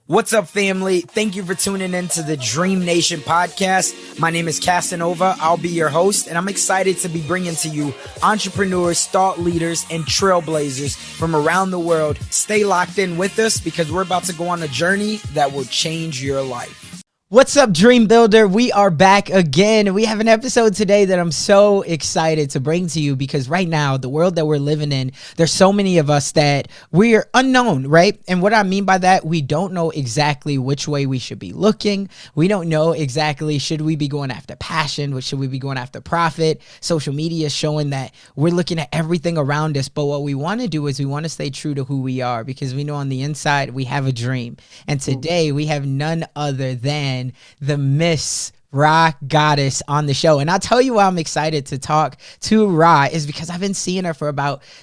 What's up, family? Thank you for tuning in to the Dream Nation podcast. My name is Casanova. I'll be your host, and I'm excited to be bringing to you entrepreneurs, thought leaders, and trailblazers from around the world. Stay locked in with us because we're about to go on a journey that will change your life. What's up, Dream Builder? We are back again. We have an episode today that I'm so excited to bring to you because right now, the world that we're living in, there's so many of us that we're unknown, right? And what I mean by that, we don't know exactly which way we should be looking. We don't know exactly, should we be going after passion? Or should we be going after profit? Social media is showing that we're looking at everything around us. But what we want to do is we want to stay true to who we are because we know on the inside, we have a dream. And today we have none other than the Miss Rha Goddess on the show. And I'll tell you why I'm excited to talk to Rha is because I've been seeing her for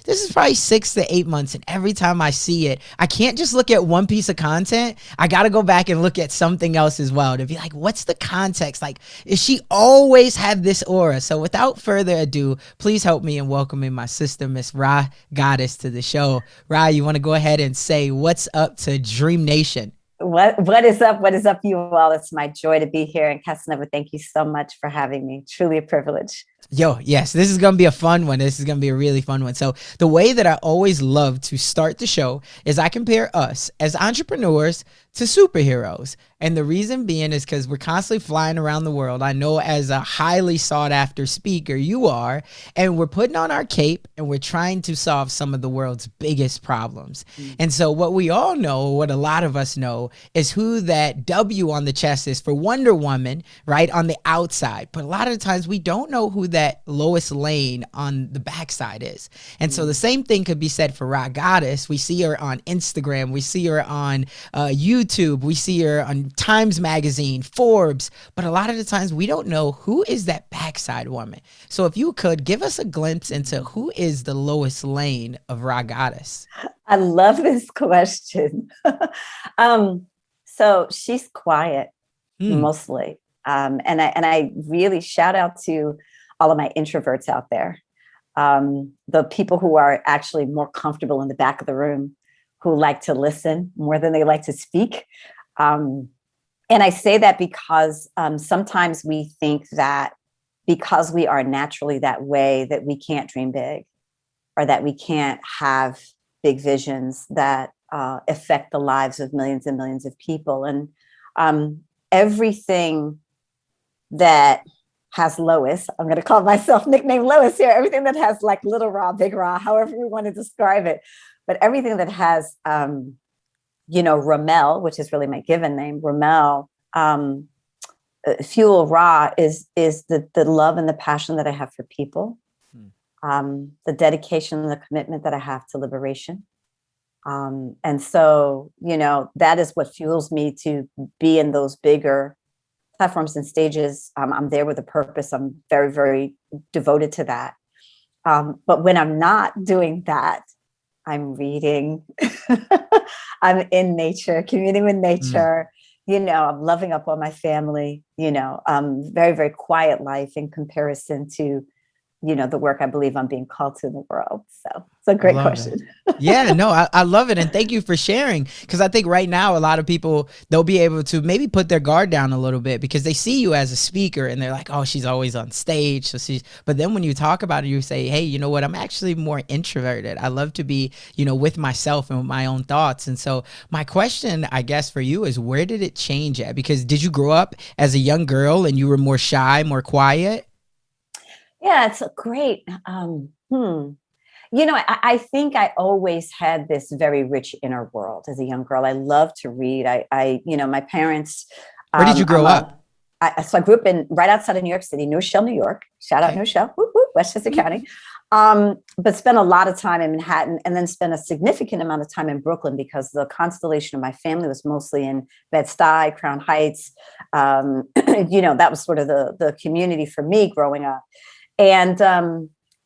this is probably 6 to 8 months. And every time I see it, I can't just look at one piece of content. I got to go back and look at something else as well to be like, what's the context? Like, is she always had this aura? So without further ado, please help me in welcoming my sister, Miss Rha Goddess, to the show. Rha, you want to go ahead and say what's up to Dream Nation? What is up? What is up, you all? It's my joy to be here. And Casanova, thank you so much for having me. Truly a privilege. Yo, yes, this is going to be a fun one. This is going to be a really fun one. So the way that I always love to start the show is I compare us as entrepreneurs to superheroes. And the reason being is because we're constantly flying around the world. I know as a highly sought after speaker, you are, and we're putting on our cape and we're trying to solve some of the world's biggest problems. And so what we all know, what a lot of us know, is who that W on the chest is for Wonder Woman, right, on the outside. But a lot of the times we don't know who that Lois Lane on the backside is. And so the same thing could be said for Rha Goddess. We see her on Instagram. We see her on YouTube. We see her on Times Magazine, Forbes. But a lot of the times we don't know who is that backside woman. So if you could give us a glimpse into who is the Lois Lane of Rha Goddess. I love this question. So she's quiet mostly. And I really shout out to all of my introverts out there, the people who are actually more comfortable in the back of the room, who like to listen more than they like to speak. And I say that because sometimes we think that because we are naturally that way, that we can't dream big or that we can't have big visions that affect the lives of millions and millions of people. And everything that has Lois, I'm going to call myself nickname Lois here, everything that has like little Rha, big Rha, however we want to describe it, but everything that has, Ramel, which is really my given name, Ramel, fuel Rha is the love and the passion that I have for people, the dedication and the commitment that I have to liberation. And so, that is what fuels me to be in those bigger platforms and stages. I'm there with a purpose. I'm very, very devoted to that. But when I'm not doing that, I'm reading, I'm in nature, communing with nature, I'm loving up on my family, very, very quiet life in comparison to, the work I believe I'm being called to in the world. So it's a great question. Yeah, no, I love it. And thank you for sharing. Because I think right now, a lot of people, they'll be able to maybe put their guard down a little bit because they see you as a speaker and they're like, oh, she's always on stage. But then when you talk about it, you say, hey, you know what? I'm actually more introverted. I love to be, with myself and with my own thoughts. And so my question, I guess, for you is where did it change at? Because did you grow up as a young girl and you were more shy, more quiet? Yeah, it's great. I think I always had this very rich inner world as a young girl. I love to read. My parents. Where did you grow up? So I grew up right outside of New York City, New Rochelle, New York. Shout out New Rochelle, whoop, whoop, Westchester County. But spent a lot of time in Manhattan and then spent a significant amount of time in Brooklyn because the constellation of my family was mostly in Bed-Stuy, Crown Heights. That was sort of the community for me growing up. And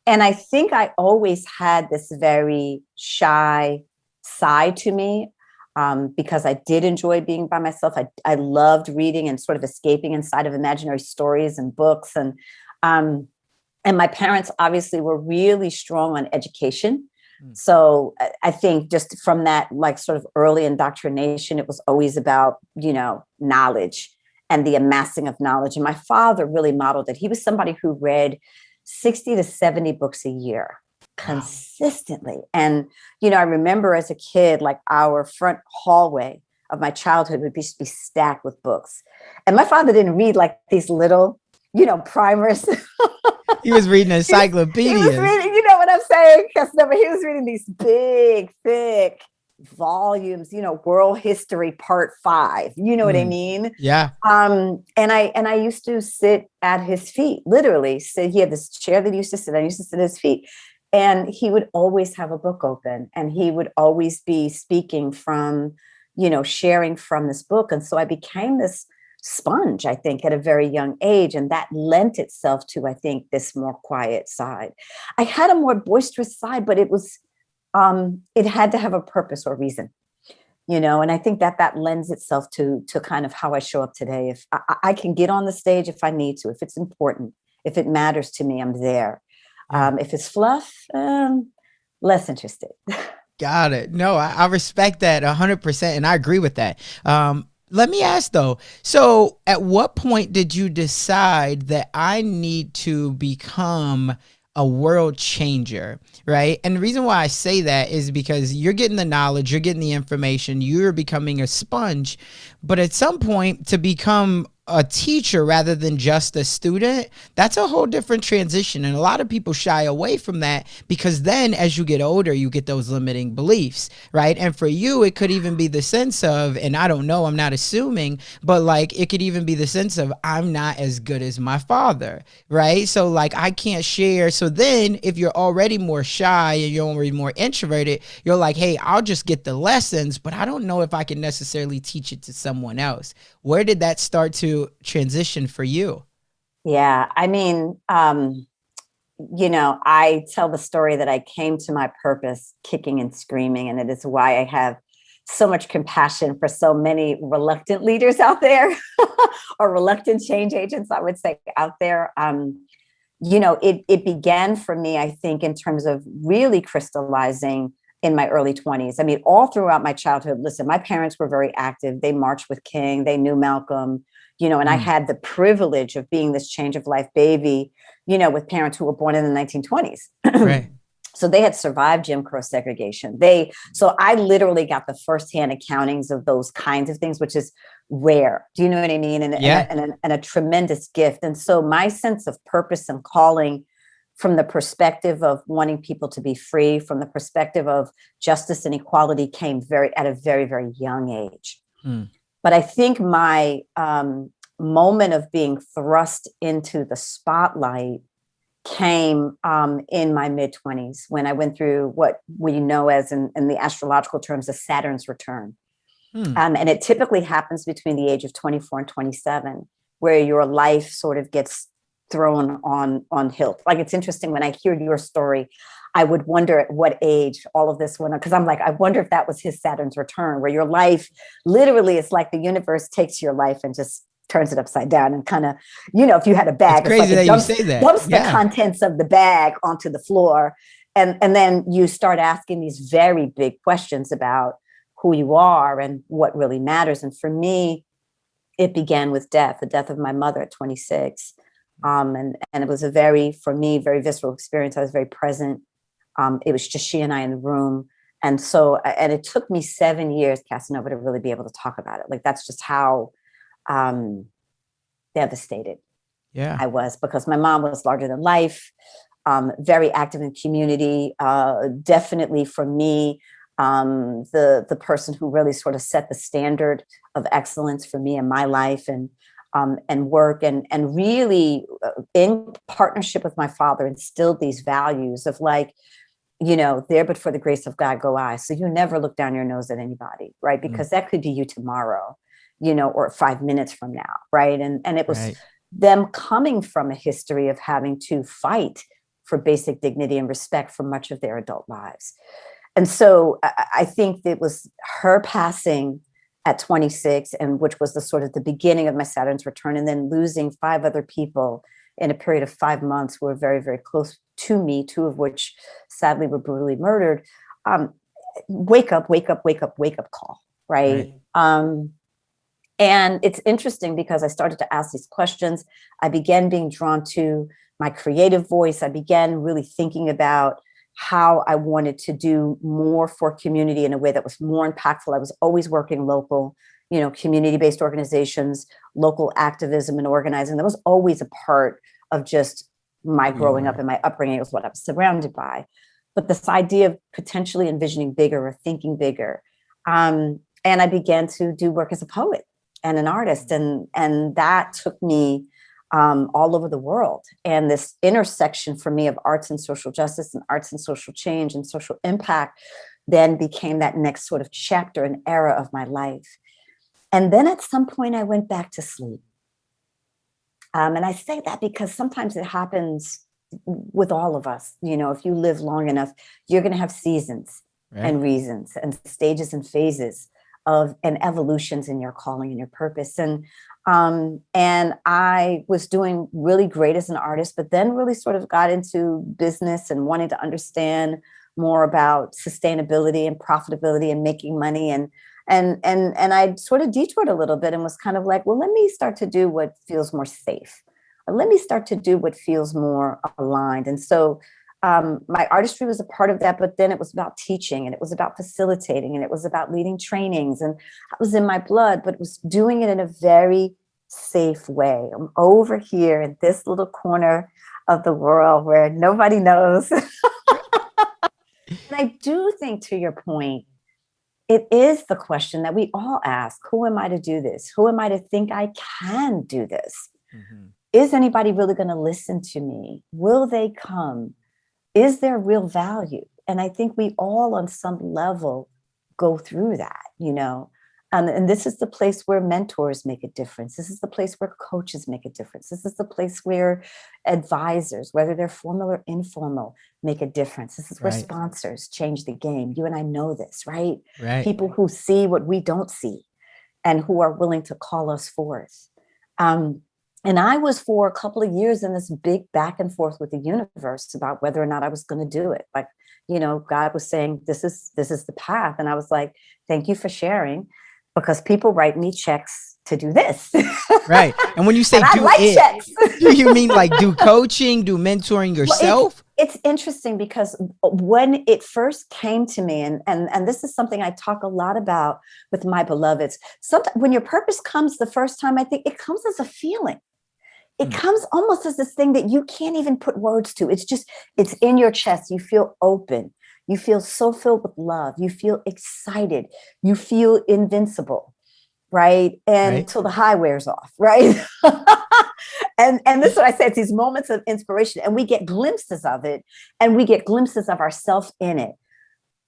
I think I always had this very shy side to me because I did enjoy being by myself. I loved reading and sort of escaping inside of imaginary stories and books. And my parents obviously were really strong on education. So I think just from that, like sort of early indoctrination, it was always about, knowledge and the amassing of knowledge. And my father really modeled it. He was somebody who read 60 to 70 books a year consistently. And, I remember as a kid, like our front hallway of my childhood would be stacked with books. And my father didn't read like these little, primers. He was reading encyclopedias. He was reading, you know what I'm saying? Because he was reading these big, thick volumes, world history part 5. You know what I mean? Yeah. And I used to sit at his feet, literally. So he had this chair that he used to sit on. I used to sit at his feet. And he would always have a book open, and he would always be speaking from, sharing from this book. And so I became this sponge, I think, at a very young age. And that lent itself to, I think, this more quiet side. I had a more boisterous side, but it was, it had to have a purpose or reason, and I think that lends itself to kind of how I show up today. If I can get on the stage if I need to, if it's important, if it matters to me, I'm there. If it's fluff, less interested. Got it. No, I respect that 100%. And I agree with that. Let me ask though, so at what point did you decide that I need to become a world changer, right? And the reason why I say that is because you're getting the knowledge, you're getting the information, you're becoming a sponge, but at some point to become a teacher rather than just a student, that's a whole different transition. And a lot of people shy away from that because then as you get older, you get those limiting beliefs, right? And for you, it could even be the sense of, and I don't know, I'm not assuming, but like it could even be the sense of I'm not as good as my father, right? So like I can't share. So then if you're already more shy and you're already more introverted, you're like, hey, I'll just get the lessons, but I don't know if I can necessarily teach it to someone else. Where did that start to transition for you? Yeah, I mean, I tell the story that I came to my purpose kicking and screaming, and it is why I have so much compassion for so many reluctant leaders out there or reluctant change agents, I would say, out there. It began for me, I think, in terms of really crystallizing in my early 20s. I mean, all throughout my childhood, listen, my parents were very active. They marched with King. They knew Malcolm, and I had the privilege of being this change of life baby, with parents who were born in the 1920s. Right. So they had survived Jim Crow segregation. So I literally got the firsthand accountings of those kinds of things, which is rare. Do you know what I mean? And a tremendous gift. And so my sense of purpose and calling from the perspective of wanting people to be free, from the perspective of justice and equality came at a very, very young age. But I think my moment of being thrust into the spotlight came in my mid-20s when I went through what we know as in the astrological terms, a Saturn's return. And it typically happens between the age of 24 and 27, where your life sort of gets thrown on hilt. Like, it's interesting when I hear your story, I would wonder at what age all of this went on. Because I'm like, I wonder if that was his Saturn's return, where your life literally, it's like the universe takes your life and just turns it upside down and kind of, if you had a bag, it's crazy that you say that. Dumps the contents of the bag onto the floor. And then you start asking these very big questions about who you are and what really matters. And for me, it began with the death of my mother at 26. And it was for me, very visceral experience. I was very present. It was just she and I in the room. And so, and it took me 7 years, Casanova, to really be able to talk about it. Like, that's just how devastated I was, because my mom was larger than life, very active in community, definitely for me, the person who really sort of set the standard of excellence for me in my life and work, and really in partnership with my father instilled these values of like, there but for the grace of God go I. So you never look down your nose at anybody, right? Because that could be you tomorrow, or 5 minutes from now, right? And it was them coming from a history of having to fight for basic dignity and respect for much of their adult lives. And so I think it was her passing at 26, and which was the sort of the beginning of my Saturn's return, and then losing 5 other people in a period of 5 months who were very, very close to me, two of which sadly were brutally murdered. Wake up call, right? And it's interesting because I started to ask these questions. I began being drawn to my creative voice. I began really thinking about how I wanted to do more for community in a way that was more impactful. I was always working local, community-based organizations, local activism and organizing. That was always a part of just my growing up and my upbringing. It was what I was surrounded by. But this idea of potentially envisioning bigger or thinking bigger. And I began to do work as a poet and an artist. And that took me all over the world. And this intersection for me of arts and social justice and arts and social change and social impact then became that next sort of chapter and era of my life. And then at some point I went back to sleep. And I say that because sometimes it happens with all of us. If you live long enough, you're going to have seasons and reasons and stages and phases of and evolutions in your calling and your purpose. And I was doing really great as an artist, but then really sort of got into business and wanting to understand more about sustainability and profitability and making money. And I sort of detoured a little bit and was kind of like, well, let me start to do what feels more safe. Let me start to do what feels more aligned. And so my artistry was a part of that, but then it was about teaching and it was about facilitating and it was about leading trainings, and that was in my blood, but it was doing it in a very safe way. I'm over here in this little corner of the world where nobody knows. And I do think, to your point, it is the question that we all ask: who am I to do this? Who am I to think I can do this? Mm-hmm. Is anybody really going to listen to me? Will they come? Is there real value? And I think we all on some level go through that, and this is the place where mentors make a difference. This is the place where coaches make a difference. This is the place where advisors, whether they're formal or informal, make a difference. This is where sponsors change the game. You and I know this, right? People who see what we don't see and who are willing to call us forth. And I was, for a couple of years, in this big back and forth with the universe about whether or not I was going to do it. Like, God was saying, this is the path. And I was like, thank you for sharing, because people write me checks to do this. Right. And when you say do it, checks. Do you mean like do coaching, do mentoring yourself? Well, it's interesting because when it first came to me, and this is something I talk a lot about with my beloveds, sometimes when your purpose comes the first time, I think it comes as a feeling. It comes almost as this thing that you can't even put words to. It's in your chest. You feel open. You feel so filled with love. You feel excited. You feel invincible, right? And until the high wears off, right? and this is what I say. It's these moments of inspiration, and we get glimpses of it, and we get glimpses of ourselves in it.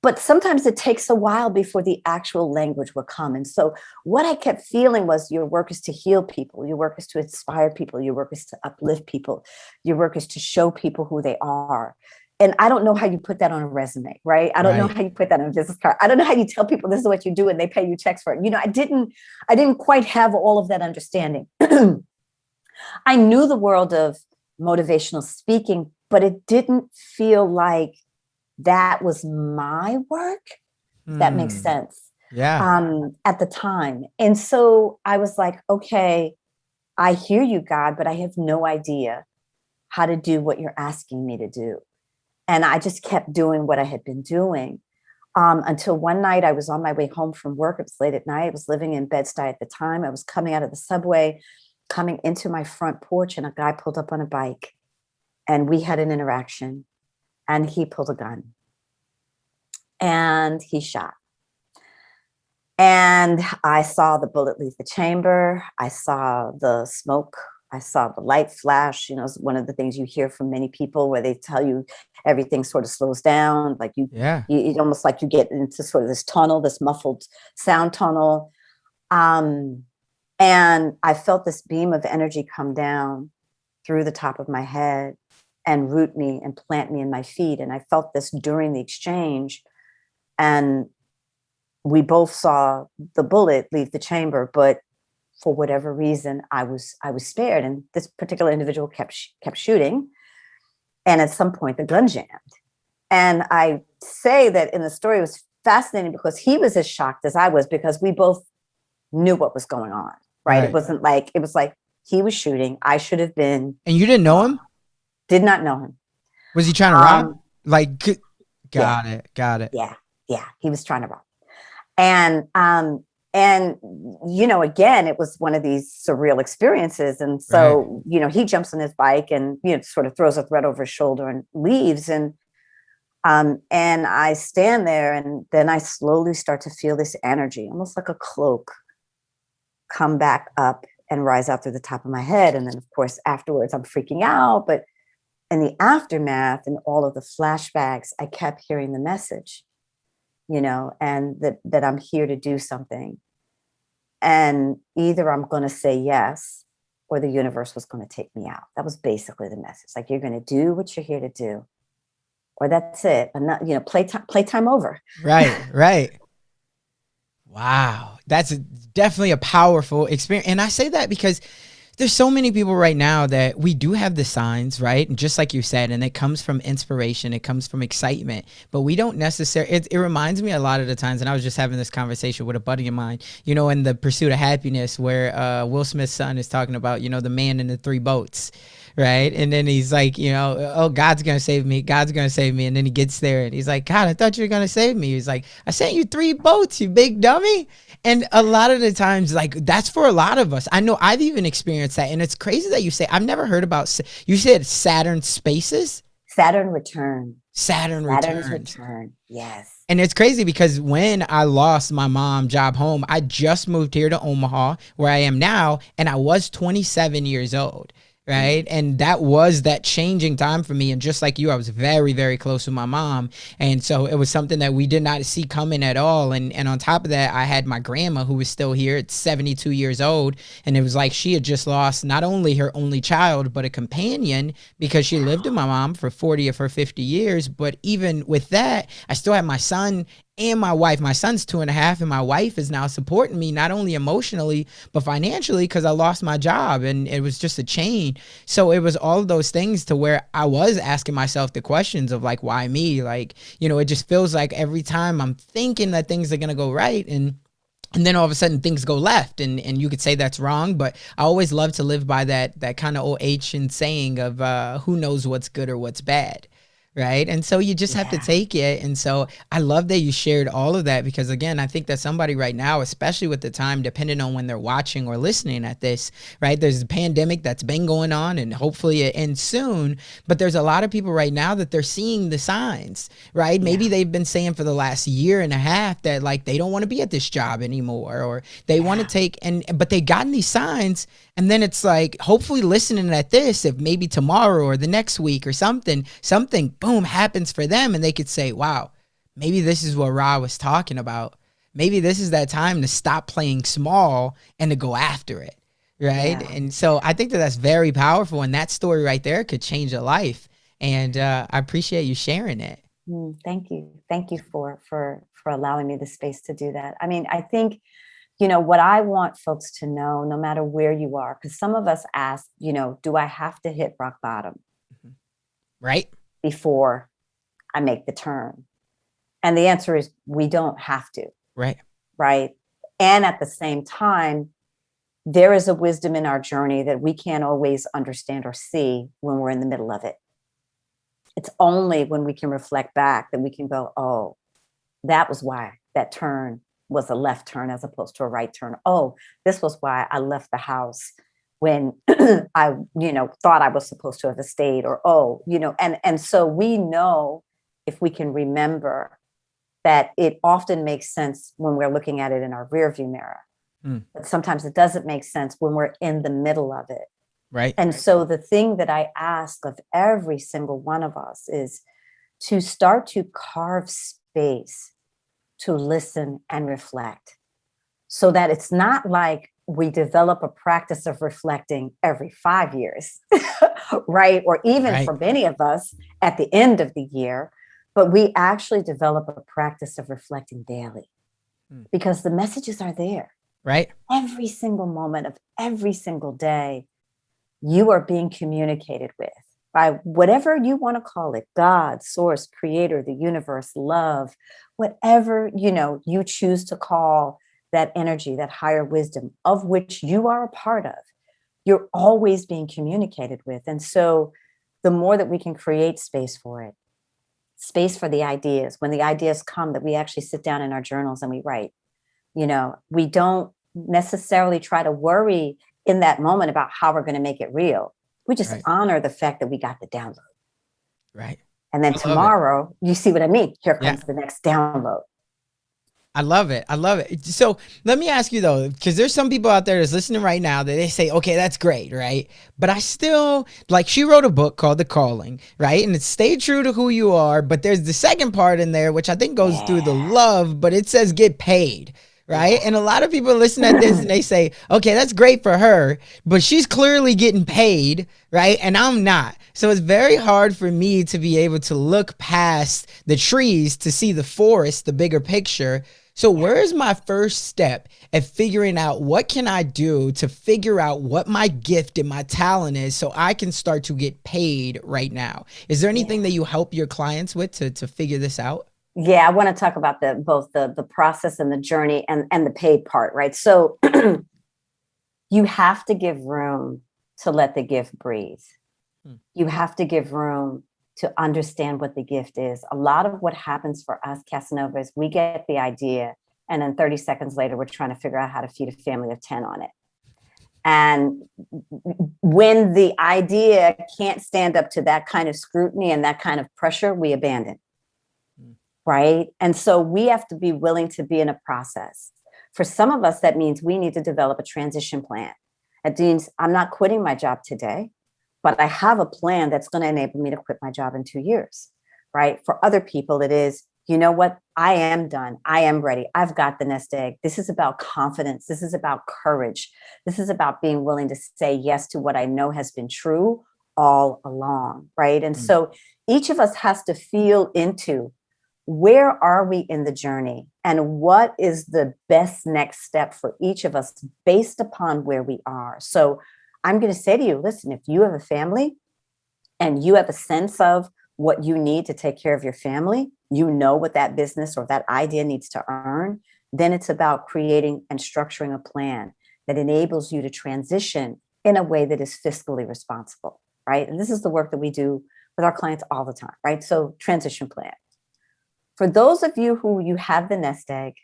But sometimes it takes a while before the actual language will come. And so what I kept feeling was, your work is to heal people. Your work is to inspire people. Your work is to uplift people. Your work is to show people who they are. And I don't know how you put that on a resume, right? I don't know how you put that on a business card. I don't know how you tell people this is what you do and they pay you checks for it. I didn't quite have all of that understanding. I knew the world of motivational speaking, but it didn't feel like that was my work. If that makes sense. Yeah. At the time. And so I was like, okay, I hear you, God, but I have no idea how to do what you're asking me to do. And I just kept doing what I had been doing until one night I was on my way home from work. It was late at night. I was living in Bed-Stuy at the time. I was coming out of the subway, coming into my front porch, and a guy pulled up on a bike, and we had an interaction, and he pulled a gun and he shot. And I saw the bullet leave the chamber. I saw the smoke. I saw the light flash. It's one of the things you hear from many people where they tell you everything sort of slows down. Like it's almost like you get into sort of this tunnel, this muffled sound tunnel. And I felt this beam of energy come down through the top of my head and root me and plant me in my feet. And I felt this during the exchange. And we both saw the bullet leave the chamber, but for whatever reason, I was spared. And this particular individual kept shooting. And at some point, the gun jammed. And I say that in the story, it was fascinating because he was as shocked as I was, because we both knew what was going on, right? It wasn't like, it was like he was shooting. I should have been. And you didn't know him? Did not know him. Was he trying to rob? Like, got it. Yeah. He was trying to rob. And, you know, again, it was one of these surreal experiences. And so, you know, he jumps on his bike and, you know, sort of throws a thread over his shoulder and leaves. And I stand there, and then I slowly start to feel this energy, almost like a cloak, come back up and rise out through the top of my head. And then, of course, afterwards, I'm freaking out. But in the aftermath and all of the flashbacks, I kept hearing the message, you know, and that I'm here to do something. And either I'm going to say yes, or the universe was going to take me out. That was basically the message. Like, you're going to do what you're here to do, or that's it. I'm not, you know, playtime over. Right. Wow. That's definitely a powerful experience. And I say that because there's so many people right now that we do have the signs, right? And just like you said, and it comes from inspiration, it comes from excitement, but we don't necessarily, it reminds me a lot of the times, and I was just having this conversation with a buddy of mine, you know, in The Pursuit of Happiness, where Will Smith's son is talking about, you know, the man in the 3 boats, right? And then he's like, you know, oh, God's going to save me. God's going to save me. And then he gets there and he's like, God, I thought you were going to save me. He's like, I sent you 3 boats, you big dummy. And a lot of the times, like, that's for a lot of us. I know I've even experienced that. And it's crazy that you say, I've never heard about, you said Saturn spaces? Saturn return. Saturn's return. Yes. And it's crazy because when I lost my mom job home, I just moved here to Omaha, where I am now, and I was 27 years old. Right. And that was that changing time for me. And just like you, I was very, very close with my mom. And so it was something that we did not see coming at all. And on top of that, I had my grandma, who was still here at 72 years old. And it was like she had just lost not only her only child, but a companion, because she lived with my mom for 40 of her 50 years. But even with that, I still had my son and my wife. My son's 2.5, and my wife is now supporting me, not only emotionally, but financially, because I lost my job, and it was just a chain. So it was all of those things to where I was asking myself the questions of like, why me? Like, you know, it just feels like every time I'm thinking that things are going to go right, and then all of a sudden things go left, and you could say that's wrong, but I always love to live by that kind of old ancient saying of who knows what's good or what's bad. Right. And so you just have to take it. And so I love that you shared all of that, because, again, I think that somebody right now, especially with the time, depending on when they're watching or listening at this, right, there's a pandemic that's been going on, and hopefully it ends soon. But there's a lot of people right now that they're seeing the signs, right? Maybe they've been saying for the last 1.5 years that, like, they don't want to be at this job anymore, or they want to take, but they gotten these signs. And then it's like, hopefully listening at this, if maybe tomorrow or the next week or something, boom, happens for them, and they could say, wow, maybe this is what Rha was talking about. Maybe this is that time to stop playing small and to go after it, right? Yeah. And so I think that that's very powerful, and that story right there could change a life. And I appreciate you sharing it. Thank you. Thank you for allowing me the space to do that. I mean, I think, you know, what I want folks to know, no matter where you are, because some of us ask, you know, do I have to hit rock bottom? Right. Before I make the turn? And the answer is, we don't have to. Right. Right. And at the same time, there is a wisdom in our journey that we can't always understand or see when we're in the middle of it. It's only when we can reflect back that we can go, oh, that was why that turn was a left turn as opposed to a right turn. Oh, this was why I left the house when I, you know, thought I was supposed to have stayed, or, oh, you know, and so we know, if we can remember, that it often makes sense when we're looking at it in our rearview mirror. But sometimes it doesn't make sense when we're in the middle of it. Right. And so the thing that I ask of every single one of us is to start to carve space to listen and reflect, so that it's not like we develop a practice of reflecting every 5 years, right? Or even for many of us at the end of the year, but we actually develop a practice of reflecting daily, because the messages are there. Right. Every single moment of every single day, you are being communicated with. by whatever you want to call it, God, source, creator, the universe, love, whatever, you choose to call that energy, that higher wisdom of which you are a part of, you're always being communicated with. And so the more that we can create space for it, space for the ideas, when the ideas come, that we actually sit down in our journals and we write, we don't necessarily try to worry in that moment about how we're going to make it real. We just honor the fact that we got the download. Right. And then tomorrow, you see what I mean? Here comes the next download. I love it. I love it. So let me ask you though, because there's some people out there that's listening right now that they say, okay, that's great, right? But I still, like, she wrote a book called The Calling, right? And it's stay true to who you are. But there's the second part in there, which I think goes through the love, but it says get paid. Right. And a lot of people listen at this and they say, okay, that's great for her, but she's clearly getting paid. Right. And I'm not. So it's very hard for me to be able to look past the trees to see the forest, the bigger picture. So where is my first step at figuring out what can I do to figure out what my gift and my talent is so I can start to get paid right now? Is there anything that you help your clients with to figure this out? Yeah, I want to talk about both the process and the journey and the paid part, right? So you have to give room to let the gift breathe. You have to give room to understand what the gift is. A lot of what happens for us, Casanova, is we get the idea, and then 30 seconds later, we're trying to figure out how to feed a family of 10 on it. And when the idea can't stand up to that kind of scrutiny and that kind of pressure, we abandon. Right. And so we have to be willing to be in a process. For some of us, that means we need to develop a transition plan. It means I'm not quitting my job today, but I have a plan that's going to enable me to quit my job in 2 years. Right. For other people, it is, you know what? I am done. I am ready. I've got the nest egg. This is about confidence. This is about courage. This is about being willing to say yes to what I know has been true all along. Right. And so each of us has to feel into, where are we in the journey and what is the best next step for each of us based upon where we are? So I'm going to say to you, listen, if you have a family and you have a sense of what you need to take care of your family, you know what that business or that idea needs to earn, then it's about creating and structuring a plan that enables you to transition in a way that is fiscally responsible, right? And this is the work that we do with our clients all the time, right? So transition plan. For those of you who you have the nest egg,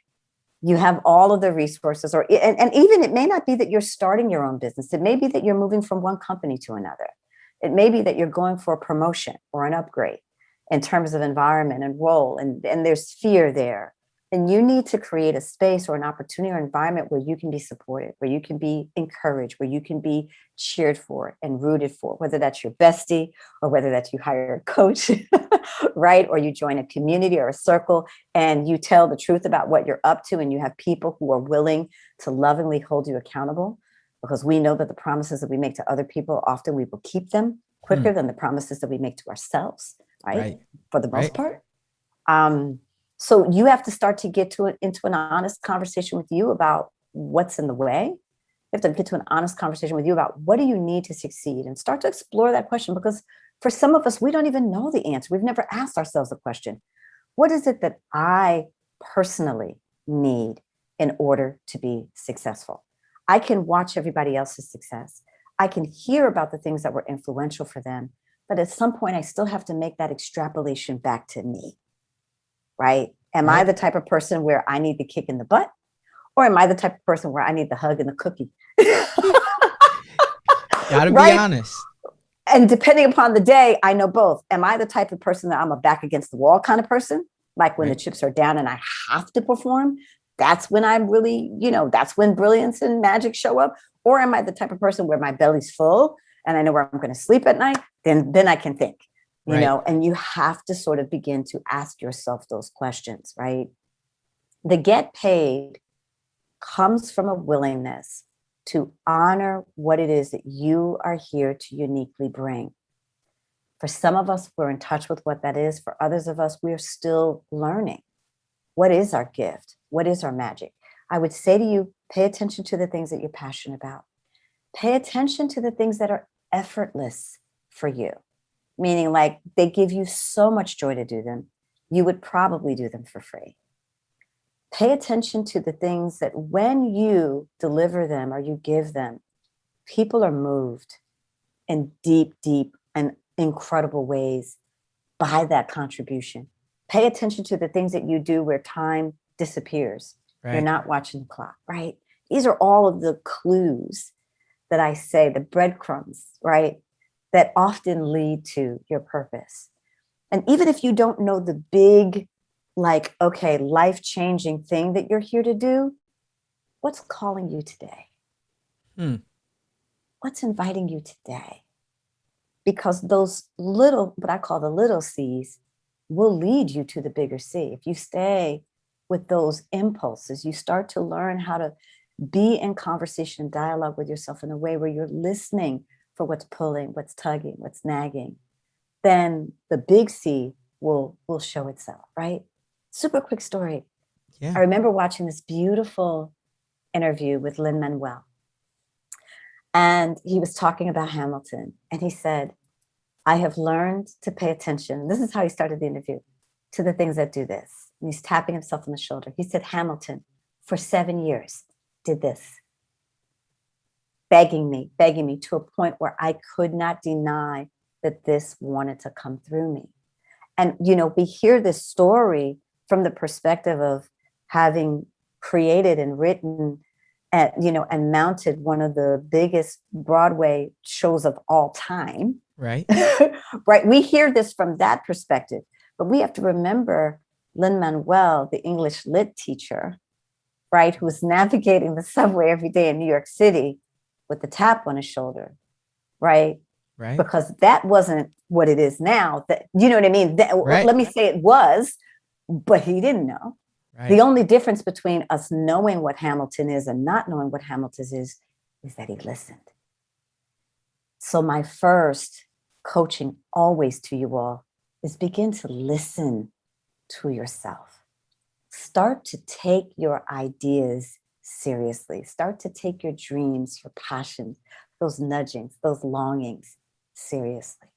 you have all of the resources, and even it may not be that you're starting your own business. It may be that you're moving from one company to another. It may be that you're going for a promotion or an upgrade in terms of environment and role, and there's fear there. And you need to create a space or an opportunity or environment where you can be supported, where you can be encouraged, where you can be cheered for and rooted for, whether that's your bestie or whether that's you hire a coach, right? Or you join a community or a circle and you tell the truth about what you're up to, and you have people who are willing to lovingly hold you accountable, because we know that the promises that we make to other people, often we will keep them quicker than the promises that we make to ourselves, right? For the most part. So you have to start to get into an honest conversation with you about what's in the way. You have to get to an honest conversation with you about what do you need to succeed, and start to explore that question, because for some of us, we don't even know the answer. We've never asked ourselves the question, what is it that I personally need in order to be successful? I can watch everybody else's success. I can hear about the things that were influential for them. But at some point, I still have to make that extrapolation back to me. Right? Am I the type of person where I need the kick in the butt? Or am I the type of person where I need the hug and the cookie? Gotta be honest. And depending upon the day, I know both. Am I the type of person that I'm a back against the wall kind of person? Like when the chips are down and I have to perform, that's when I'm really, that's when brilliance and magic show up. Or am I the type of person where my belly's full and I know where I'm going to sleep at night? Then I can think. And you have to sort of begin to ask yourself those questions, right? The get paid comes from a willingness to honor what it is that you are here to uniquely bring. For some of us, we're in touch with what that is. For others of us, we're still learning. What is our gift? What is our magic? I would say to you, pay attention to the things that you're passionate about. Pay attention to the things that are effortless for you. meaning like they give you so much joy to do them, you would probably do them for free. Pay attention to the things that when you deliver them or you give them, people are moved in deep, deep and incredible ways by that contribution. Pay attention to the things that you do where time disappears. Right. You're not watching the clock, right? These are all of the clues that I say, the breadcrumbs, right? That often lead to your purpose. And even if you don't know the big, like, okay, life-changing thing that you're here to do, what's calling you today? What's inviting you today? Because those little, what I call the little C's, will lead you to the bigger C. If you stay with those impulses, you start to learn how to be in conversation, dialogue with yourself in a way where you're listening for what's pulling, what's tugging, what's nagging, then the big C will show itself, right? Super quick story. Yeah. I remember watching this beautiful interview with Lin-Manuel. And he was talking about Hamilton. And he said, I have learned to pay attention. This is how he started the interview, to the things that do this. And he's tapping himself on the shoulder. He said, Hamilton, for 7 years, did this. Begging me to a point where I could not deny that this wanted to come through me. And, you know, we hear this story from the perspective of having created and written and, you know, and mounted one of the biggest Broadway shows of all time. Right. Right. We hear this from that perspective, but we have to remember Lin-Manuel, the English lit teacher, right, who was navigating the subway every day in New York City with the tap on his shoulder, right? Right. Because that wasn't what it is now. That, you know what I mean? Right. Let me say it was, but he didn't know. Right. The only difference between us knowing what Hamilton is and not knowing what Hamilton is that he listened. So my first coaching always to you all is begin to listen to yourself. Start to take your ideas seriously. Start to take your dreams, your passions, those nudgings, those longings seriously.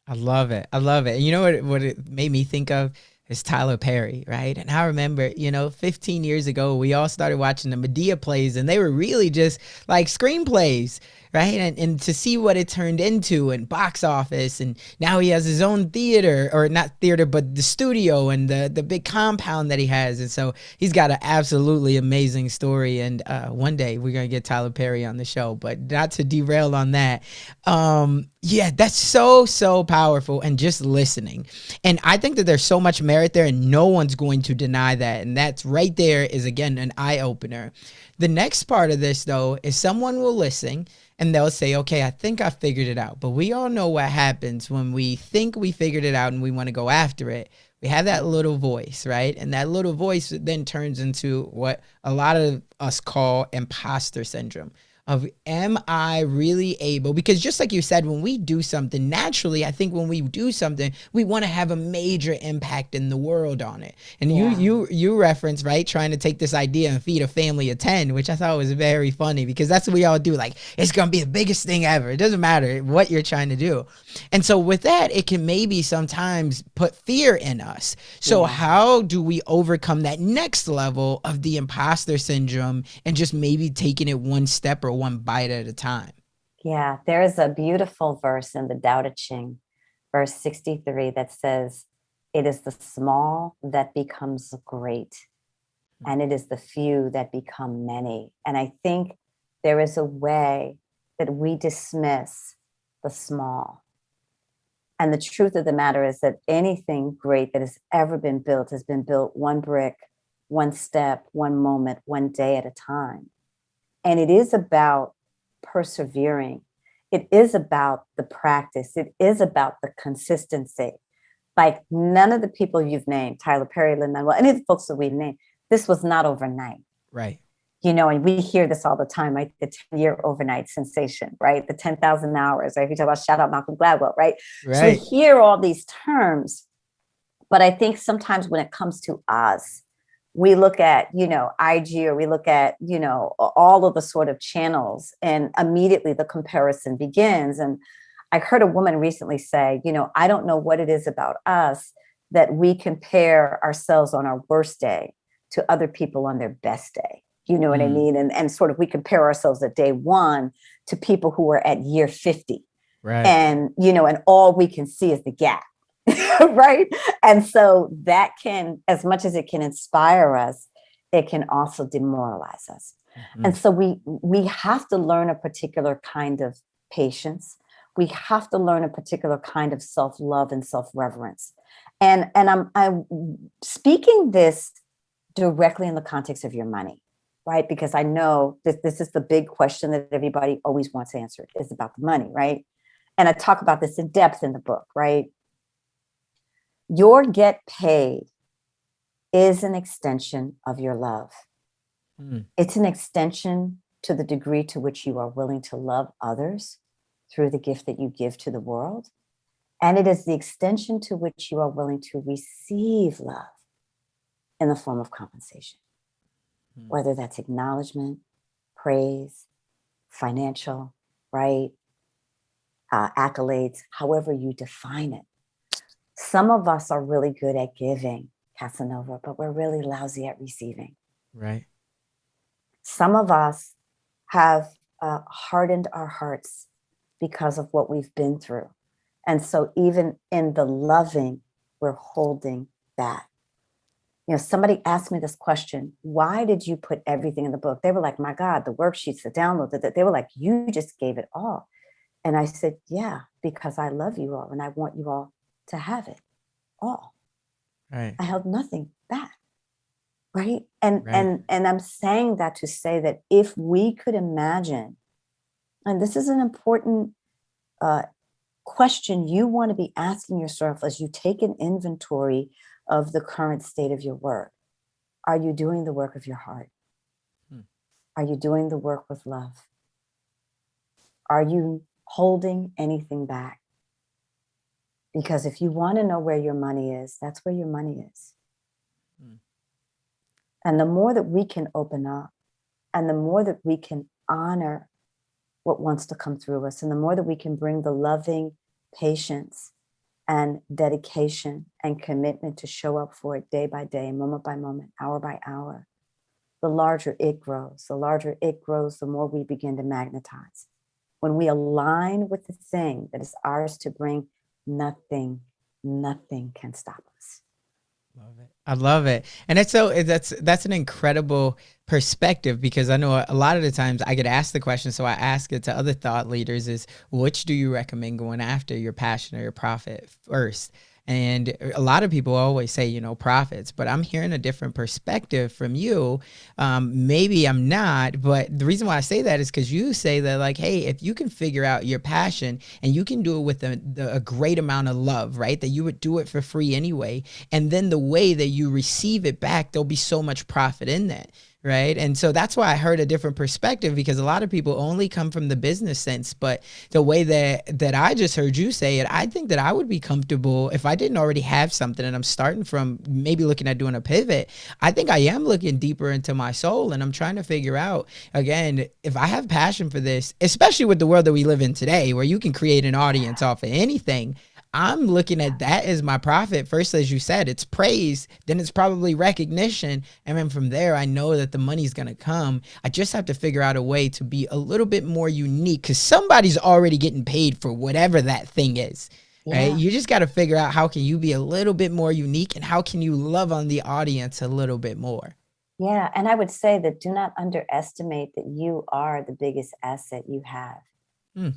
I love it. I love it. And you know what it made me think of is Tyler Perry, right? And I remember, 15 years ago, we all started watching the Medea plays, and they were really just like screenplays, right? And to see what it turned into and box office, and now he has his own theater, or not theater, but the studio and the big compound that he has. And so he's got an absolutely amazing story. And one day we're going to get Tyler Perry on the show, but not to derail on that. Yeah, that's so powerful, and just listening. And I think that there's so much merit there, and no one's going to deny that. And that's right there is, again, an eye opener. The next part of this, though, is someone will listen and they'll say, okay, I think I figured it out. But we all know what happens when we think we figured it out and we want to go after it. We have that little voice, right? And that little voice then turns into what a lot of us call imposter syndrome. Of, am I really able? Because just like you said, when we do something, naturally, I think when we do something, we want to have a major impact in the world on it. And you reference, right, trying to take this idea and feed a family of 10, which I thought was very funny, because that's what we all do. Like, it's going to be the biggest thing ever. It doesn't matter what you're trying to do. And so with that, it can maybe sometimes put fear in us. So how do we overcome that next level of the imposter syndrome and just maybe taking it one step or one bite at a time? Yeah, there is a beautiful verse in the Tao Te Ching, verse 63, that says, it is the small that becomes great, and it is the few that become many. And I think there is a way that we dismiss the small. And the truth of the matter is that anything great that has ever been built has been built one brick, one step, one moment, one day at a time. And it is about persevering. It is about the practice. It is about the consistency. Like, none of the people you've named, Tyler Perry, Lin-Manuel, any of the folks that we've named, this was not overnight. Right. And we hear this all the time, right? The 10-year overnight sensation, right? The 10,000 hours, right? We talk about, shout out Malcolm Gladwell, right? So we hear all these terms, but I think sometimes when it comes to us, we look at, IG, or we look at, all of the sort of channels, and immediately the comparison begins. And I heard a woman recently say, I don't know what it is about us that we compare ourselves on our worst day to other people on their best day. You know what I mean? And sort of we compare ourselves at day one to people who are at year 50. Right. And, and all we can see is the gap. Right. And so that can, as much as it can inspire us, it can also demoralize us. Mm-hmm. And so we have to learn a particular kind of patience. We have to learn a particular kind of self-love and self-reverence. And I'm speaking this directly in the context of your money, right? Because I know that this is the big question that everybody always wants answered, is about the money, right? And I talk about this in depth in the book, right? Your get paid is an extension of your love. It's an extension to the degree to which you are willing to love others through the gift that you give to the world. And it is the extension to which you are willing to receive love in the form of compensation, whether that's acknowledgement, praise, financial, right? Accolades, however you define it. Some of us are really good at giving, Casanova, but we're really lousy at receiving. Right. Some of us have hardened our hearts because of what we've been through. And so even in the loving, we're holding back. Somebody asked me this question, why did you put everything in the book? They were like, my God, the worksheets, the download, they were like, you just gave it all. And I said, yeah, because I love you all and I want you all to have it all. Right. I held nothing back. Right. And I'm saying that to say that if we could imagine, and this is an important question you want to be asking yourself as you take an inventory of the current state of your work. Are you doing the work of your heart? Are you doing the work with love? Are you holding anything back? Because if you want to know where your money is, that's where your money is. And the more that we can open up, and the more that we can honor what wants to come through us, and the more that we can bring the loving patience and dedication and commitment to show up for it day by day, moment by moment, hour by hour, the larger it grows. The larger it grows, the more we begin to magnetize. When we align with the thing that is ours to bring, nothing can stop us. Love it. I love it. And that's an incredible perspective, because I know a lot of the times I get asked the question, so I ask it to other thought leaders, is which do you recommend going after, your passion or your profit first? And a lot of people always say, profits, but I'm hearing a different perspective from you. Maybe I'm not, but the reason why I say that is because you say that, like, hey, if you can figure out your passion and you can do it with a great amount of love, right, that you would do it for free anyway. And then the way that you receive it back, there'll be so much profit in that. Right. And so that's why I heard a different perspective, because a lot of people only come from the business sense. But the way that I just heard you say it, I think that I would be comfortable if I didn't already have something and I'm starting from maybe looking at doing a pivot. I think I am looking deeper into my soul, and I'm trying to figure out, again, if I have passion for this, especially with the world that we live in today, where you can create an audience off of anything. I'm looking at that as my profit. First, as you said, it's praise, then it's probably recognition. And then from there, I know that the money's going to come. I just have to figure out a way to be a little bit more unique, because somebody's already getting paid for whatever that thing is. Right? You just got to figure out, how can you be a little bit more unique, and how can you love on the audience a little bit more? Yeah. And I would say that do not underestimate that you are the biggest asset you have.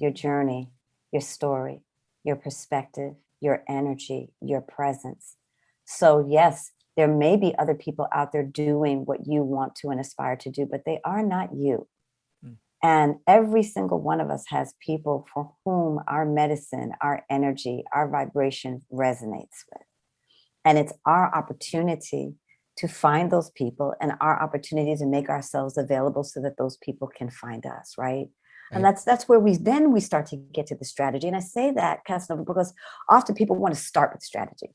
Your journey, your story, your perspective, your energy, your presence. So yes, there may be other people out there doing what you want to and aspire to do, but they are not you. And every single one of us has people for whom our medicine, our energy, our vibration resonates with. And it's our opportunity to find those people, and our opportunity to make ourselves available so that those people can find us, right? And that's where we start to get to the strategy. And I say that, Casanova, because often people want to start with strategy.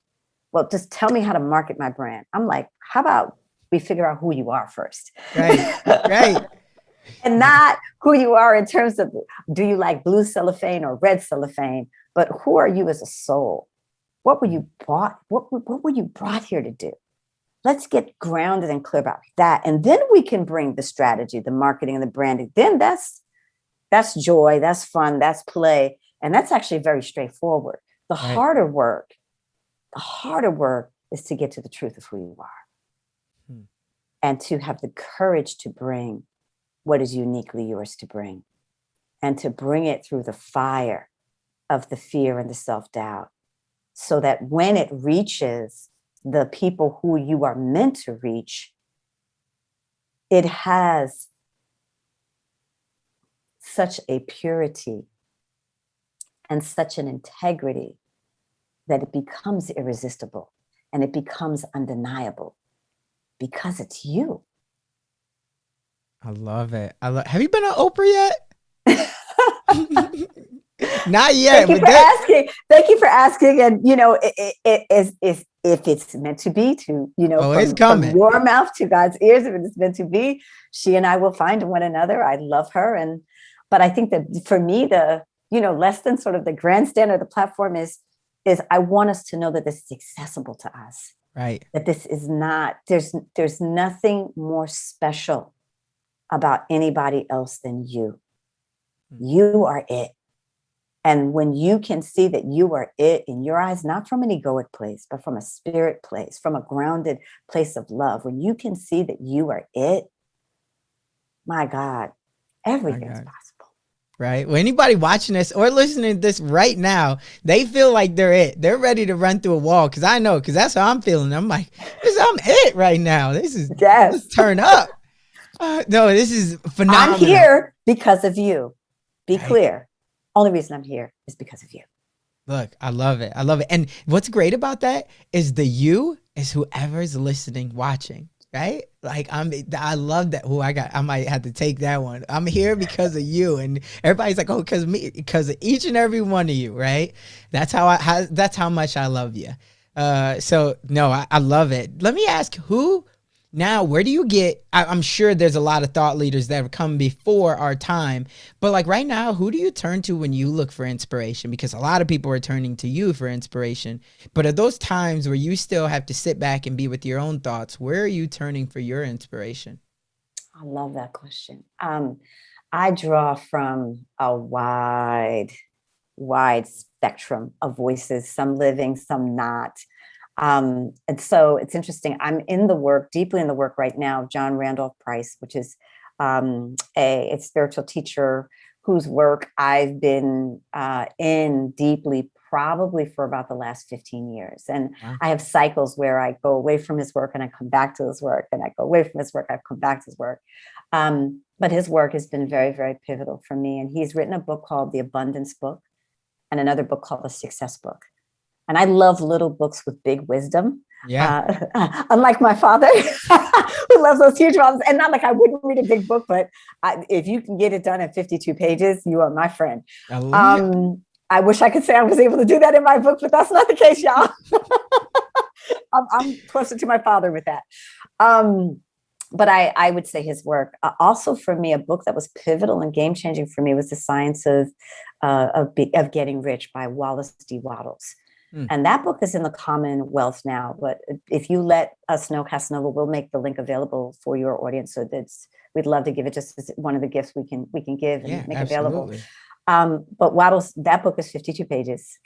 Well, just tell me how to market my brand. I'm like, how about we figure out who you are first? Right. And not who you are in terms of, do you like blue cellophane or red cellophane, but who are you as a soul? What were you brought? What were you brought here to do? Let's get grounded and clear about that. And then we can bring the strategy, the marketing and the branding. Then that's joy, that's fun, that's play. And that's actually very straightforward. The harder work is to get to the truth of who you are and to have the courage to bring what is uniquely yours to bring, and to bring it through the fire of the fear and the self-doubt, so that when it reaches the people who you are meant to reach, it has such a purity and such an integrity that it becomes irresistible and it becomes undeniable because it's you. I love it. Have you been on Oprah yet? Not yet. Thank you for asking. And if it's meant to be, to it's coming from your mouth to God's ears, if it's meant to be, she and I will find one another. I love her, but I think that for me, the less than sort of the grandstand or the platform is I want us to know that this is accessible to us. Right. That this is not. There's nothing more special about anybody else than you. You are it. And when you can see that you are it in your eyes, not from an egoic place, but from a spirit place, from a grounded place of love, when you can see that you are it, my God, everything's possible. Right. Well, anybody watching this or listening to this right now, they feel like they're it. They're ready to run through a wall. Cause I know, cause that's how I'm feeling. I'm like, I'm it right now. Let's turn up. No, this is phenomenal. I'm here because of you. Be clear. Only reason I'm here is because of you. Look, I love it. I love it. And what's great about that is the you is whoever's listening, watching, right? Like I love that. I might have to take that one. I'm here because of you. And everybody's like, oh, because of each and every one of you, right? That's how much I love you. So no, I love it. Let me ask now, where do you get, I'm sure there's a lot of thought leaders that have come before our time, but like right now, who do you turn to when you look for inspiration? Because a lot of people are turning to you for inspiration, but are those times where you still have to sit back and be with your own thoughts? Where are you turning for your inspiration? I love that question. I draw from a wide spectrum of voices, some living, some not. And so it's interesting. I'm deeply in the work right now, John Randolph Price, which is a spiritual teacher whose work I've been in deeply probably for about the last 15 years. And I have cycles where I go away from his work and I come back to his work, and I go away from his work, I come back to his work. But his work has been very, very pivotal for me. And he's written a book called The Abundance Book and another book called The Success Book. And I love little books with big wisdom. Yeah. Unlike my father, who loves those huge ones. And not like I wouldn't read a big book, but if you can get it done in 52 pages, you are my friend. I wish I could say I was able to do that in my book, but that's not the case, y'all. I'm closer to my father with that. But I would say his work. Also for me, a book that was pivotal and game-changing for me was The Science of Getting Rich by Wallace D. Wattles. And that book is in the Commonwealth now, but if you let us know, Casanova, we'll make the link available for your audience. So we'd love to give it just as one of the gifts we can give and make available. But Wattles, that book is 52 pages,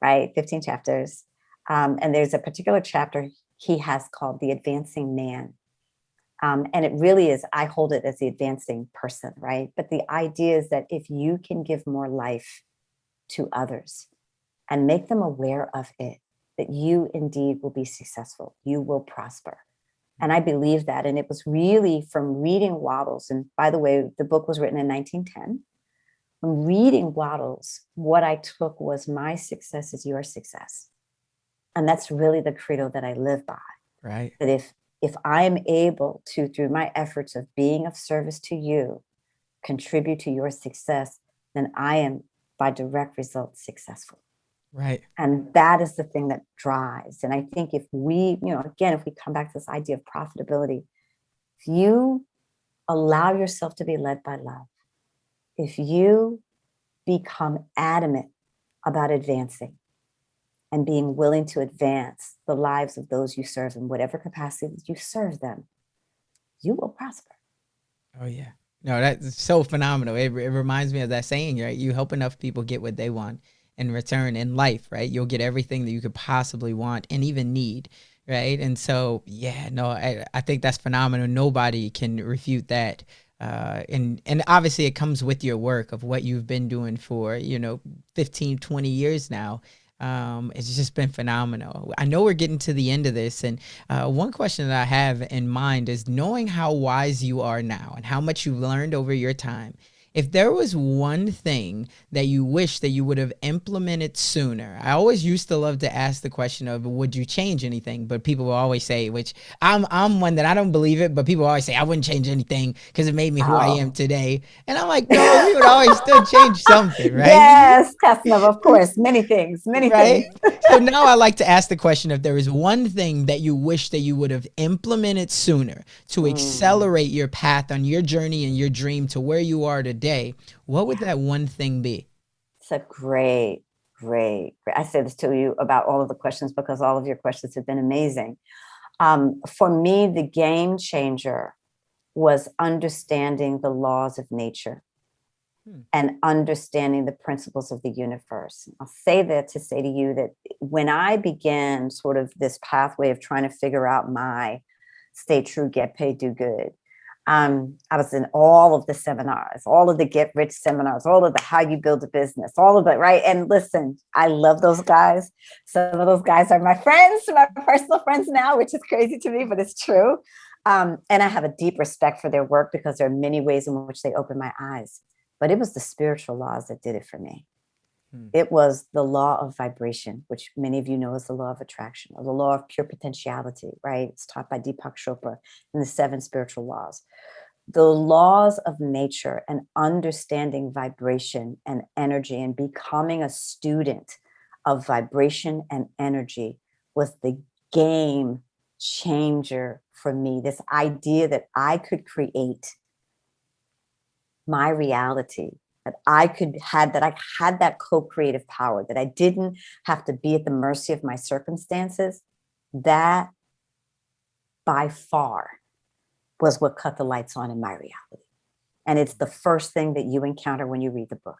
right? 15 chapters. And there's a particular chapter he has called The Advancing Man. And it really is, I hold it as the advancing person, right? But the idea is that if you can give more life to others, and make them aware of it, that you indeed will be successful. You will prosper. And I believe that. And it was really from reading Wattles. And by the way, the book was written in 1910. From reading Wattles, what I took was my success is your success. And that's really the credo that I live by. Right. That if I am able to, through my efforts of being of service to you, contribute to your success, then I am by direct result successful. Right. And that is the thing that drives. And I think if we, again, if we come back to this idea of profitability, if you allow yourself to be led by love, if you become adamant about advancing and being willing to advance the lives of those you serve in whatever capacity that you serve them, you will prosper. Oh, yeah. No, that's so phenomenal. It reminds me of that saying, right? You help enough people get what they want in return in life, right? You'll get everything that you could possibly want and even need, right? And so, yeah, no, I think that's phenomenal. Nobody can refute that. And obviously it comes with your work of what you've been doing for, 15, 20 years now. It's just been phenomenal. I know we're getting to the end of this, and one question that I have in mind is, knowing how wise you are now and how much you've learned over your time, if there was one thing that you wish that you would have implemented sooner. I always used to love to ask the question of, would you change anything? But people will always say, which I'm one that I don't believe it, but people always say I wouldn't change anything because it made me who I am today. And I'm like, no, we would always still change something, right? Yes, Casanova, of course, many things. Right. So now I like to ask the question, if there is one thing that you wish that you would have implemented sooner to accelerate your path on your journey and your dream to where you are today, what would that one thing be? It's a great. I say this to you about all of the questions because all of your questions have been amazing. For me, the game changer was understanding the laws of nature and understanding the principles of the universe. I'll say that to say to you that when I began sort of this pathway of trying to figure out my stay true, get paid, do good, I was in all of the seminars, all of the get rich seminars, all of the how you build a business, all of it, right? And listen, I love those guys. Some of those guys are my friends, my personal friends now, which is crazy to me, but it's true. And I have a deep respect for their work because there are many ways in which they open my eyes. But it was the spiritual laws that did it for me. It was the law of vibration, which many of you know is the law of attraction, or the law of pure potentiality, right? It's taught by Deepak Chopra in the 7 spiritual laws. The laws of nature and understanding vibration and energy and becoming a student of vibration and energy was the game changer for me. This idea that I could create my reality, that I had that co-creative power, that I didn't have to be at the mercy of my circumstances, that by far was what cut the lights on in my reality. And it's the first thing that you encounter when you read the book.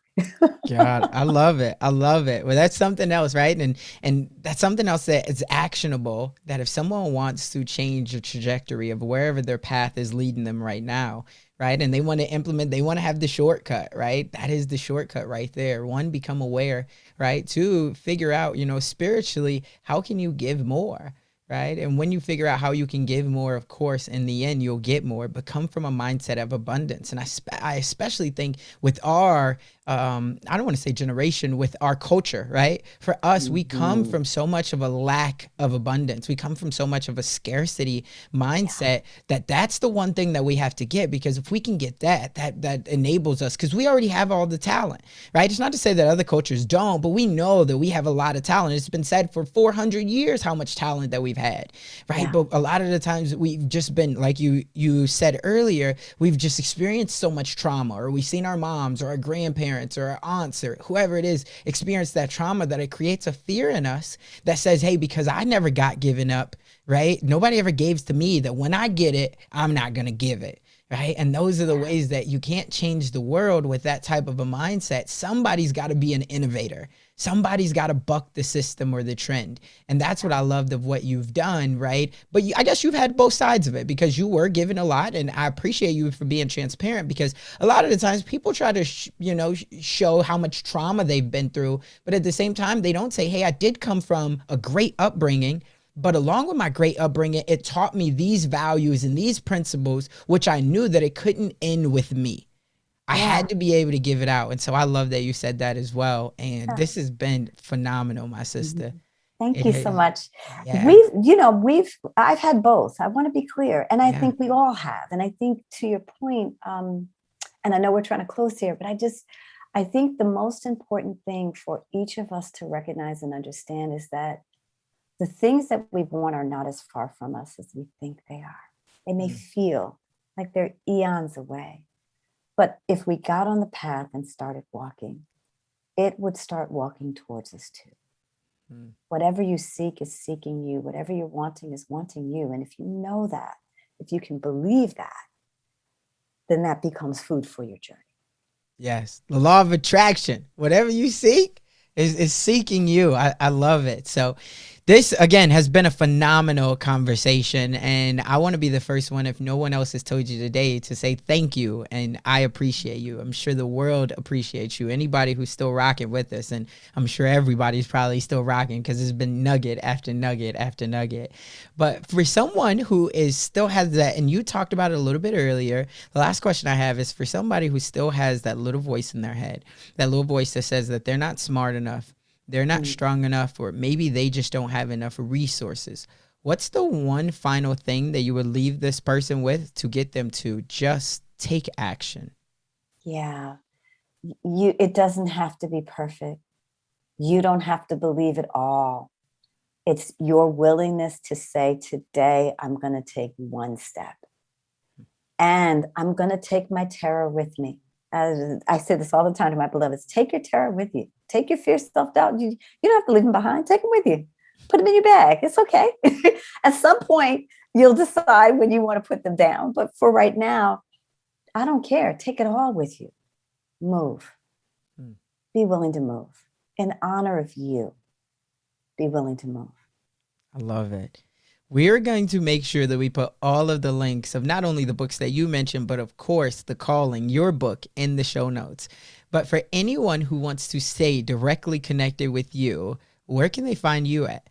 God, I love it. I love it. Well, that's something else, right? And that's something else that is actionable, that if someone wants to change the trajectory of wherever their path is leading them right now, right? And they want to implement, they want to have the shortcut, right? That is the shortcut right there. 1, become aware, right? 2, figure out, spiritually, how can you give more? Right. And when you figure out how you can give more, of course, in the end, you'll get more, but come from a mindset of abundance. And I especially think with our, I don't want to say generation, with our culture, right? For us, we come from so much of a lack of abundance. We come from so much of a scarcity mindset that's the one thing that we have to get, because if we can get that enables us, because we already have all the talent, right? It's not to say that other cultures don't, but we know that we have a lot of talent. It's been said for 400 years how much talent that we've had, right? Yeah. But a lot of the times we've just been, like you said earlier, we've just experienced so much trauma, or we've seen our moms or our grandparents or our aunts or whoever it is experience that trauma, that it creates a fear in us that says, hey, because I never got given up, right? Nobody ever gave to me, that when I get it, I'm not going to give it. Right. And those are the ways that you can't change the world with that type of a mindset. Somebody's got to be an innovator. Somebody's got to buck the system or the trend. And that's what I loved of what you've done. Right. But I guess you've had both sides of it, because you were given a lot. And I appreciate you for being transparent, because a lot of the times people try to, show how much trauma they've been through. But at the same time, they don't say, hey, I did come from a great upbringing. But along with my great upbringing, it taught me these values and these principles, which I knew that it couldn't end with me. I had to be able to give it out. And so I love that you said that as well. And this has been phenomenal, my sister. Thank you so much. Yeah. I've had both. I want to be clear. And I think we all have. And I think, to your point, and I know we're trying to close here, but I think the most important thing for each of us to recognize and understand is that the things that we want are not as far from us as we think they are. They may feel like they're eons away. But if we got on the path and started walking, it would start walking towards us too. Whatever you seek is seeking you. Whatever you're wanting is wanting you. And if you know that, if you can believe that, then that becomes food for your journey. Yes. The law of attraction. Whatever you seek is seeking you. I love it. So this, again, has been a phenomenal conversation. And I want to be the first one, if no one else has told you today, to say thank you. And I appreciate you. I'm sure the world appreciates you. Anybody who's still rocking with us. And I'm sure everybody's probably still rocking because it's been nugget after nugget after nugget. But for someone who still has that, and you talked about it a little bit earlier, the last question I have is for somebody who still has that little voice in their head, that little voice that says that they're not smart enough, they're not strong enough, or maybe they just don't have enough resources. What's the one final thing that you would leave this person with to get them to just take action? Yeah. It doesn't have to be perfect. You don't have to believe it all. It's your willingness to say, today, I'm going to take one step. And I'm going to take my terror with me. As I say this all the time to my beloveds, take your terror with you. Take your fear, self-doubt. You don't have to leave them behind. Take them with you. Put them in your bag. It's okay. At some point, you'll decide when you want to put them down. But for right now, I don't care. Take it all with you. Move. Be willing to move. In honor of you, be willing to move. I love it. We're going to make sure that we put all of the links of not only the books that you mentioned, but of course, The Calling, your book, in the show notes. But for anyone who wants to stay directly connected with you, where can they find you at?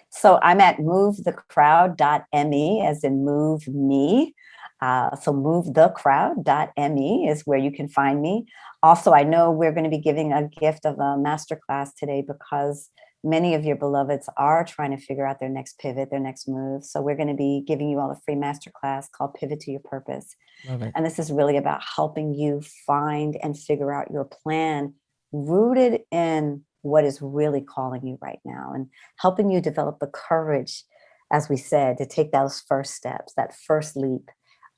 So I'm at movethecrowd.me, as in move me. So movethecrowd.me is where you can find me. Also, I know we're going to be giving a gift of a masterclass today because many of your beloveds are trying to figure out their next pivot, their next move. So we're going to be giving you all a free masterclass called Pivot to Your Purpose. Love it. And this is really about helping you find and figure out your plan rooted in what is really calling you right now, and helping you develop the courage, as we said, to take those first steps, that first leap,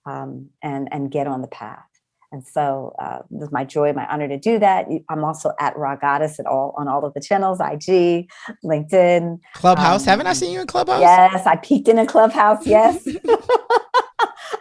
and get on the path. And so this is my joy, my honor to do that. I'm also at Rha Goddess on all of the channels, IG, LinkedIn. Clubhouse. Haven't I seen you in Clubhouse? Yes, I peeked in a Clubhouse. Yes.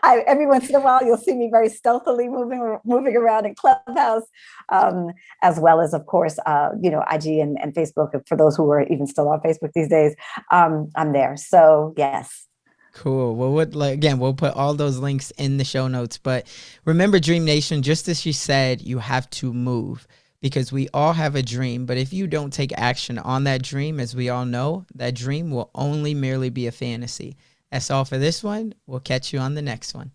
Every once in a while, you'll see me very stealthily moving around in Clubhouse, as well as, of course, IG and Facebook. For those who are even still on Facebook these days, I'm there. So yes. Cool. Well, we'll put all those links in the show notes. But remember, Dream Nation, just as she said, you have to move, because we all have a dream. But if you don't take action on that dream, as we all know, that dream will only merely be a fantasy. That's all for this one. We'll catch you on the next one.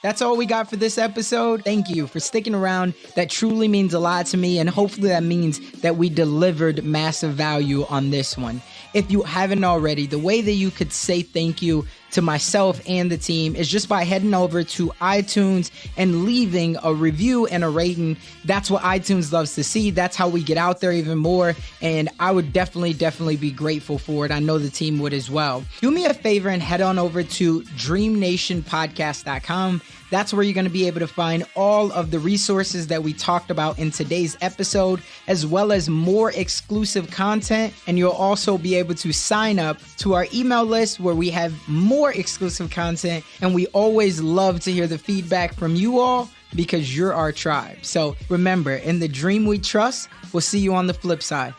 That's all we got for this episode. Thank you for sticking around. That truly means a lot to me, and hopefully that means that we delivered massive value on this one. If you haven't already, the way that you could say thank you to myself and the team is just by heading over to iTunes and leaving a review and a rating. That's what iTunes loves to see. That's how we get out there even more. And I would definitely be grateful for it. I know the team would as well. Do me a favor and head on over to DREAMNationPodcast.com. That's where you're going to be able to find all of the resources that we talked about in today's episode, as well as more exclusive content. And you'll also be able to sign up to our email list where we have more exclusive content. And we always love to hear the feedback from you all, because you're our tribe. So remember, in the dream we trust. We'll see you on the flip side.